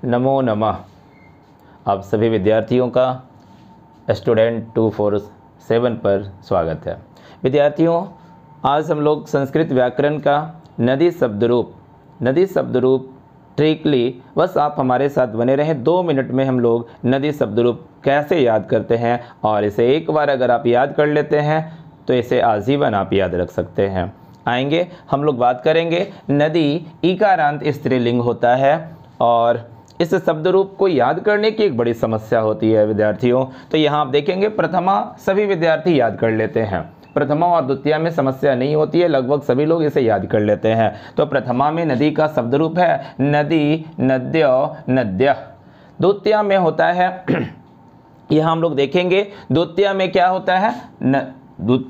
नमो नमः। आप सभी विद्यार्थियों का स्टूडेंट 247 पर स्वागत है। विद्यार्थियों, आज हम लोग संस्कृत व्याकरण का नदी शब्दरूप ट्रिकली, बस आप हमारे साथ बने रहें। 2 मिनट में हम लोग नदी शब्दरूप कैसे याद करते हैं, और इसे एक बार अगर आप याद कर लेते हैं तो इसे आजीवन आप याद रख सकते हैं। आएंगे हम लोग बात करेंगे। नदी ईकारांत स्त्रीलिंग होता है और इस शब्द रूप को याद करने की एक बड़ी समस्या होती है विद्यार्थियों। तो यहाँ आप देखेंगे प्रथमा सभी विद्यार्थी याद कर लेते हैं, प्रथमा और द्वितीय में समस्या नहीं होती है, लगभग सभी लोग इसे याद कर लेते हैं। तो प्रथमा में नदी का शब्द रूप है नदी, नद्यो, नद्य। द्वितीय में होता है यहाँ हम लोग देखेंगे द्वितीय में क्या होता है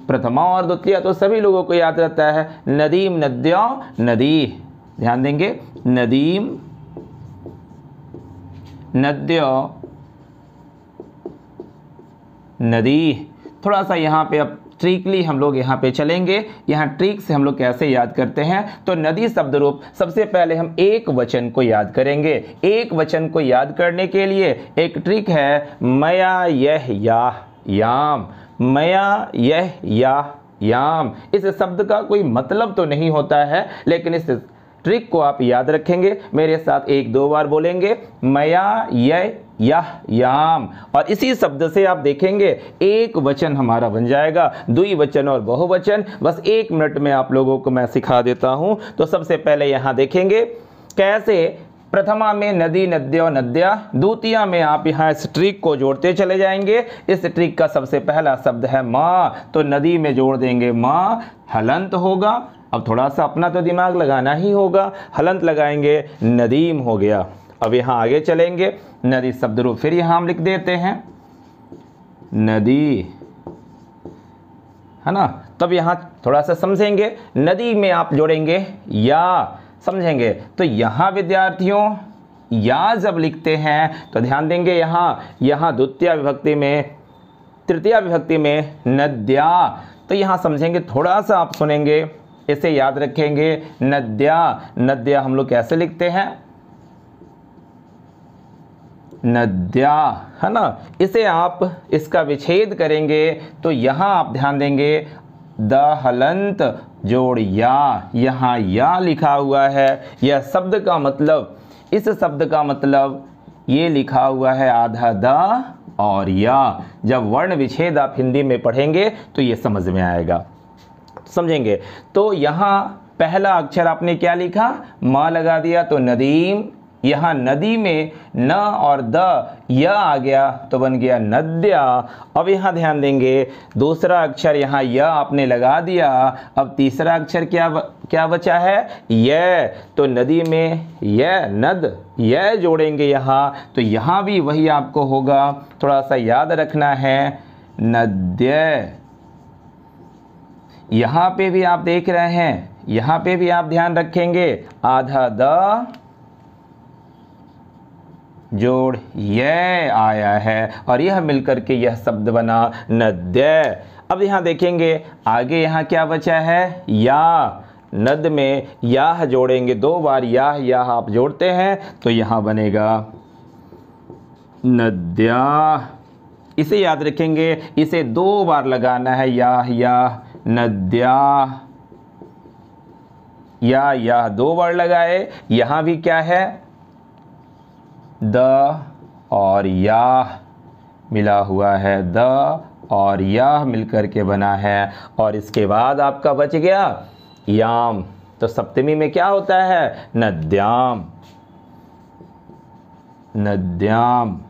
प्रथमा और द्वितीय तो सभी लोगों को याद रहता है नदीम, नद्यो, नदी। ध्यान देंगे नदीम, नद्यो, नदी। थोड़ा सा यहाँ पे अब ट्रिकली हम लोग यहाँ पे चलेंगे। यहाँ ट्रिक से हम लोग कैसे याद करते हैं, तो नदी शब्द रूप सबसे पहले हम एक वचन को याद करेंगे। एक वचन को याद करने के लिए एक ट्रिक है मया यह याह याम। मया यह याह याम, इस शब्द का कोई मतलब तो नहीं होता है, लेकिन इस ट्रिक को आप याद रखेंगे। मेरे साथ 1-2 बार बोलेंगे मया यह याह याम, और इसी शब्द से आप देखेंगे एक वचन हमारा बन जाएगा, द्विवचन और बहुवचन। बस 1 मिनट में आप लोगों को मैं सिखा देता हूं। तो सबसे पहले यहां देखेंगे कैसे प्रथमा में नदी, नद्यो, नद्या। द्वितीय में आप यहाँ इस ट्रिक को जोड़ते चले जाएंगे। इस ट्रिक का सबसे पहला शब्द है माँ, तो नदी में जोड़ देंगे माँ, हलंत होगा। अब थोड़ा सा अपना तो दिमाग लगाना ही होगा, हलंत लगाएंगे, नदीम हो गया। अब यहाँ आगे चलेंगे, नदी शब्द रूप फिर यहाँ हम लिख देते हैं नदी, है ना। तब यहाँ थोड़ा सा समझेंगे, नदी में आप जोड़ेंगे या, समझेंगे। तो यहाँ विद्यार्थियों या जब लिखते हैं तो ध्यान देंगे यहाँ द्वितीय विभक्ति में, तृतीय विभक्ति में नद्या। तो यहाँ समझेंगे, थोड़ा सा आप सुनेंगे, इसे याद रखेंगे नद्या। नद्या हम लोग कैसे लिखते हैं नद्या, है ना। इसे आप इसका विच्छेद करेंगे तो यहाँ आप ध्यान देंगे द हलंत जोड़ या, यहाँ या लिखा हुआ है। यह शब्द का मतलब, इस शब्द का मतलब ये लिखा हुआ है आधा द और या। जब वर्ण विच्छेद आप हिंदी में पढ़ेंगे तो ये समझ में आएगा, समझेंगे। तो यहाँ पहला अक्षर आपने क्या लिखा, माँ लगा दिया तो नदीम। यहाँ नदी में न और द या आ गया तो बन गया नद्या। अब यहाँ ध्यान देंगे दूसरा अक्षर यहाँ य आपने लगा दिया। अब तीसरा अक्षर क्या बचा है, ये। तो नदी में ये नद, ये जोड़ेंगे यहाँ, तो यहाँ भी वही आपको होगा, थोड़ा सा याद रखना है नद्य। यहाँ पे भी आप देख रहे हैं, यहाँ पे भी आप ध्यान रखेंगे आधा द जोड़ ये आया है, और यह मिलकर के यह शब्द बना नद्य। अब यहाँ देखेंगे आगे यहाँ क्या बचा है, या। नद में याह जोड़ेंगे, 2 बार याह आप जोड़ते हैं तो यहाँ बनेगा नद्या। इसे याद रखेंगे, इसे 2 बार लगाना है, याह नद्या। या 2 बार लगाए। यहाँ भी क्या है, द और या मिला हुआ है, द और या मिलकर के बना है। और इसके बाद आपका बच गया याम, तो सप्तमी में क्या होता है नद्याम, नद्याम।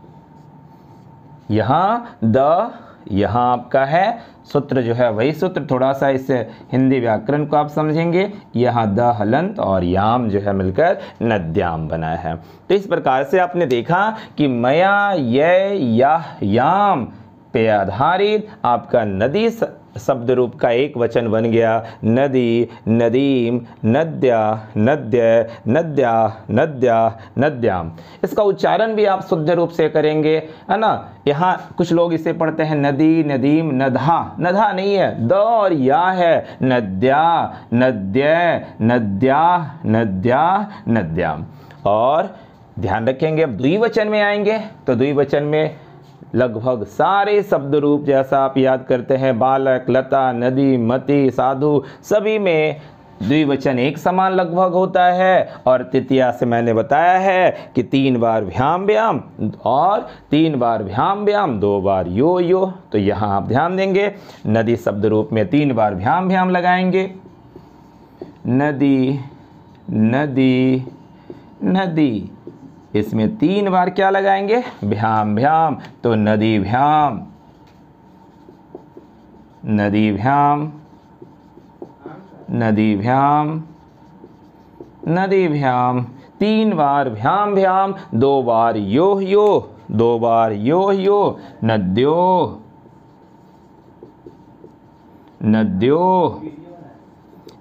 यहाँ द, यहाँ आपका है सूत्र जो है वही सूत्र, थोड़ा सा इस हिंदी व्याकरण को आप समझेंगे। यहाँ द हलंत और याम जो है मिलकर नद्याम बना है। तो इस प्रकार से आपने देखा कि मया ये याह याम पे आधारित आपका नदी शब्द रूप का एक वचन बन गया नदी, नदीम, नद्या, नद्य, नद्या, नद्या, नद्याम। इसका उच्चारण भी आप शुद्ध रूप से करेंगे, है ना। यहाँ कुछ लोग इसे पढ़ते हैं नदी, नदीम, नधा। नधा नहीं है, द और या है, नद्या, नद्य, नद्या, नद्या, नद्याम। और ध्यान रखेंगे। अब द्विवचन में आएंगे तो द्विवचन में लगभग सारे शब्द रूप जैसा आप याद करते हैं, बालक, लता, नदी, मति, साधु, सभी में द्विवचन एक समान लगभग होता है। और तृतीया से मैंने बताया है कि 3 बार भ्याम व्याम और 3 बार भ्याम व्याम 2 बार यो यो। तो यहाँ आप ध्यान देंगे नदी शब्द रूप में 3 बार भ्याम व्याम लगाएंगे। नदी नदी नदी, इसमें 3 बार क्या लगाएंगे? भ्याम भ्याम। तो नदी भ्याम नदी भ्याम नदी भ्याम नदी भ्याम, 3 बार भ्याम भ्याम 2 बार यो यो 2 बार यो यो। नद्यो नद्यो,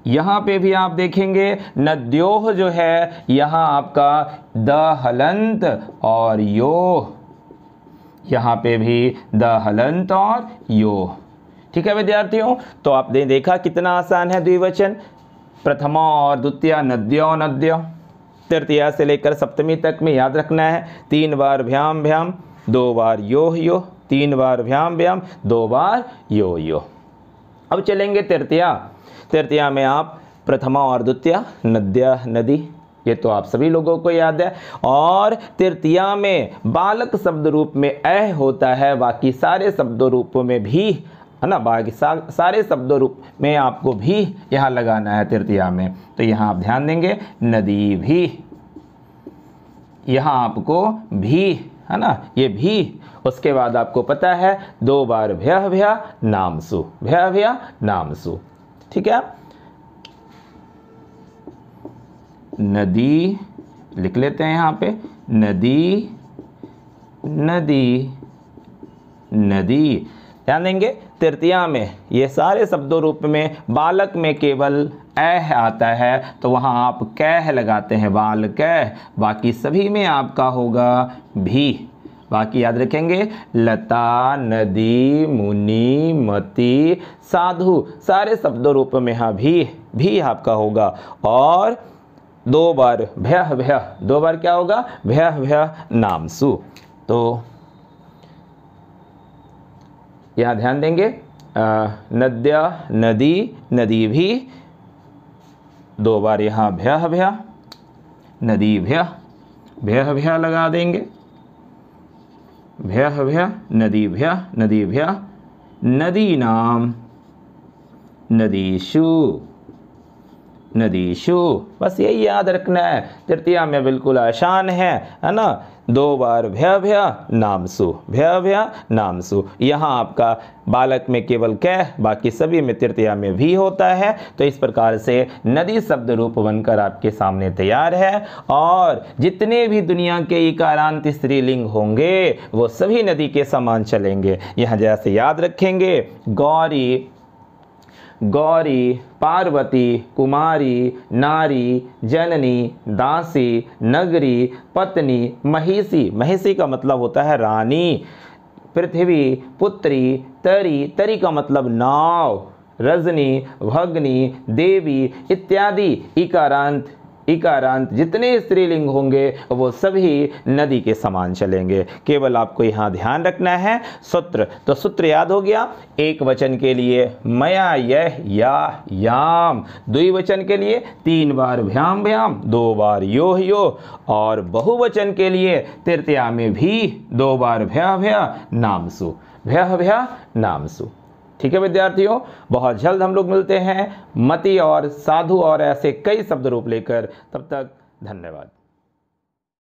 यहाँ पे भी आप देखेंगे नद्योह जो है यहाँ आपका द हलंत और यो, यहाँ पे भी द हलंत और यो। ठीक है विद्यार्थियों, तो आपने देखा कितना आसान है द्विवचन। प्रथमा और द्वितीया नद्यो नद्यो, तृतीया से लेकर सप्तमी तक में याद रखना है 3 बार भ्याम भ्याम 2 बार यो यो, 3 बार भ्याम भ्याम 2 बार यो यो। अब चलेंगे तृतीया। तृतीया में आप प्रथमा और द्वितीया नद्या नदी, ये तो आप सभी लोगों को याद है। और तृतीया में बालक शब्द रूप में ऐ होता है, बाकी सारे शब्द रूपों में भी, है ना, बाकी सारे शब्द रूप में आपको भी यहाँ लगाना है तृतीया में। तो यहाँ आप ध्यान देंगे नदी भी, यहाँ आपको भी, है ना, ये भी। उसके बाद आपको पता है 2 बार भ्यः भ्यः नामसु, भ्यः भ्यः नामसु। ठीक है, नदी लिख लेते हैं यहाँ पे, नदी नदी नदी। ध्यान देंगे तृतीया में ये सारे शब्दों रूप में बालक में केवल ऐ आता है, तो वहाँ आप कैह लगाते हैं, बाल कैह। बाकी सभी में आपका होगा भी। बाकी याद रखेंगे लता, नदी, मुनि, मति, साधु, सारे शब्दों रूप में यहाँ भी आपका होगा। और 2 बार भ्यः भ्यः, 2 बार क्या होगा? भ्यः भ्यः नामसु। तो यहाँ ध्यान देंगे नद्या नदी नदी भी, 2 बार यहाँ भ्यः भ्यः, नदी भ्यः भ्यः भ्यः लगा देंगे, भ्यः भ्यः नदी भ्यः नदी भ्यः। नदी नाम नदीषु नदीषु, बस यही याद रखना है। तृतीया में बिल्कुल आसान है ना। 2 बार भ्यः भ्यः नामसु, भ्यः भ्यः नामसु। यहाँ आपका बालक में केवल कैह, बाकी सभी में तृतीया में भी होता है। तो इस प्रकार से नदी शब्द रूप बनकर आपके सामने तैयार है। और जितने भी दुनिया के इकारांत स्त्रीलिंग होंगे वो सभी नदी के समान चलेंगे। यहाँ जैसे याद रखेंगे गौरी, गौरी, पार्वती, कुमारी, नारी, जननी, दासी, नगरी, पत्नी, महिषी, महिषी का मतलब होता है रानी, पृथ्वी, पुत्री, तरी, तरी का मतलब नाव, रजनी, भगनी, देवी इत्यादि इकारांत जितने स्त्रीलिंग होंगे वो सभी नदी के समान चलेंगे। केवल आपको यहाँ ध्यान रखना है सूत्र। तो सूत्र याद हो गया। एक वचन के लिए मया, यह, या, याम। द्विवचन के लिए 3 बार भ्याम भ्याम, 2 बार यो यो। और बहुवचन के लिए तृतीया में भी 2 बार भ्यः भ्यः नामसु, भ्यः भ्यः नामसु। ठीक है विद्यार्थियों, बहुत जल्द हम लोग मिलते हैं मति और साधु और ऐसे कई शब्द रूप लेकर। तब तक धन्यवाद।